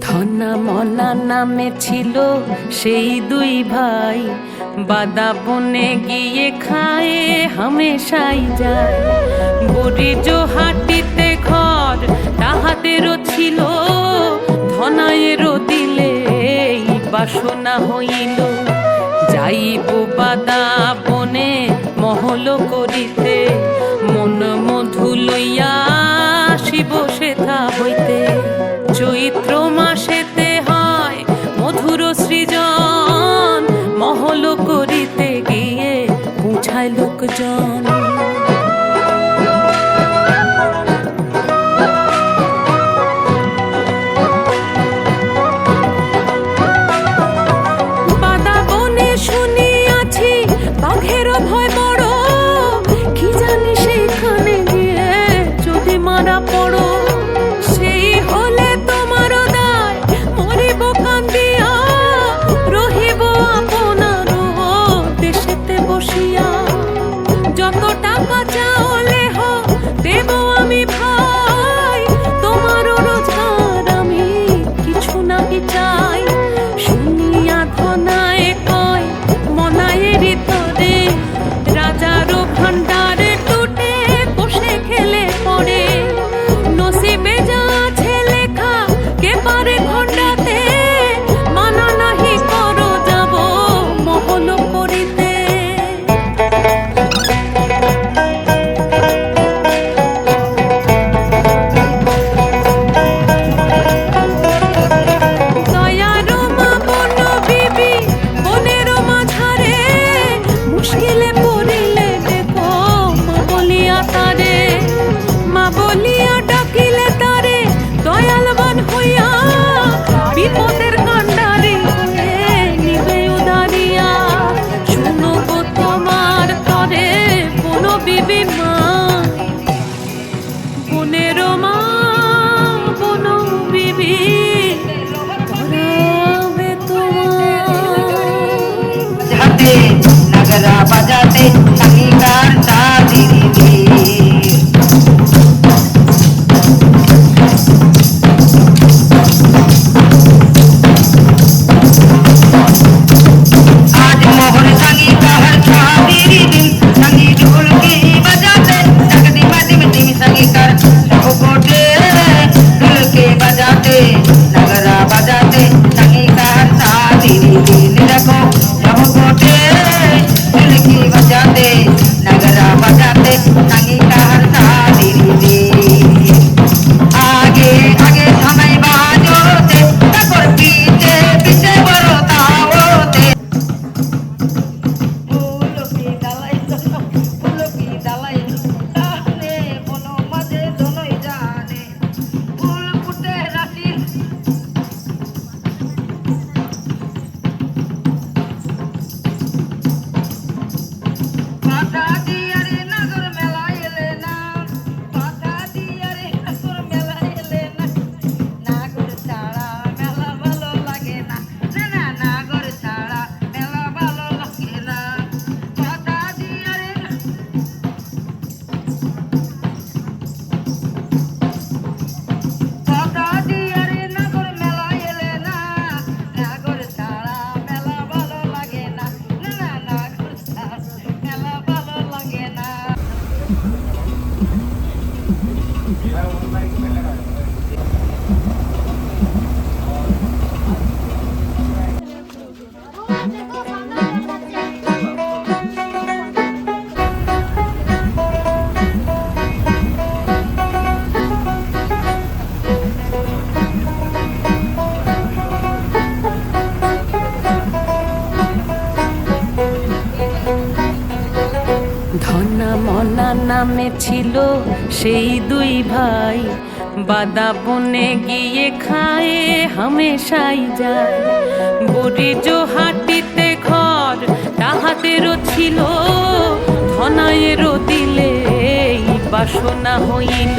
ধনা মনা নামে ছিল সেই দুই ভাই, বাদা বনে গিয়ে খায় হামেশাই যায়। বুড়ি জোহাটিতে ঘর তাহাদেরও ছিল, ধনায়েরও দিলে এই বাসনা হইল। যাইব বাদা বনে মহল করিতে, মন মধু লইয়া আসিব সেথা হইতে। চৈত্র মাসেতে হয় মধুর সৃজন, মহল করিতে গিয়ে পৌঁছায় লোকজন। বাদা বনে শুনিয়াছি বাঘেরও ভয় বড়, কি জানি সেইখানে গিয়ে যদি মারা পড়ো, সেই হলে তোমারও দায়, মরিব কান্দিয়া, রহিব আপনারও দেশেতে বসিয়া। যত টাকা চাওলে হোক দেব আমি ভাই, তোমারও রোজগার আমি কিছু নাহি চাই। শুনিয়া ধনায় কয় মনায়েরই তরে, রাজারও ভান্ডারে টুটে বসে খেলে পড়ে। নসিবে যা আছে লেখা কে পারে খণ্ডাতে, মানা নাহি করো যাব মহল করিতে। দয়ারও মা বন বিবি বনেরও মাঝারে, মুশকিলে পড়িলে দেখো মা বলিয়া তারে। মা বলিয়া ডাকিলে তারে দয়ালবান হইয়া, বিপদের কান্ডারি হয়ে নিবে উদারিয়া। শুনো গো তোমার তরে বন বিবি মা, বনেরও মা বন বিবি করাবে তোমার। जाते नगरा बजाते अंगीकार शादी आज मोहन संगी का हर शादी दिन, संगी ढोल की बजाते जगदी मदिम दिम संगी कर कोटे ढोल के बजाते नगरा बजाते संगी का हर शादी दिन। देखो जब कोटे ढोल की बजाते नगरा बजाते संगी का हर शादी दिन। आगे आगे समय बाजोते तकोर पीछे पीछे बरोता होते। ফুলকি দালাই জানে বন মাঝে জনই জানে, ফুল ফুটে রাশি পাতা দিয়ারে নগর মেলা এলে না, পাতা দিয়ারে নগর মেলা এলে না। নাগর ছাড়া মেলা ভালো লাগে না, না না নাগর ছাড়া মেলা ভালো লাগে না। পাতা দিয়ারে পাতা দিয়ারে নগর মেলা এলে না, নাগর ছাড়া মেলা ভালো লাগে না, না না নাগর ছাড়া মেলা ভালো লাগে না। ধনা মনা নামে ছিল সেই দুই ভাই, বাদা বনে গিয়ে খায়ে হামেশাই যায় বুড়ি জোহাটিতে ঘর তাহাদেরও ছিল ধনায়েরও দিলে এই বাসনা হইল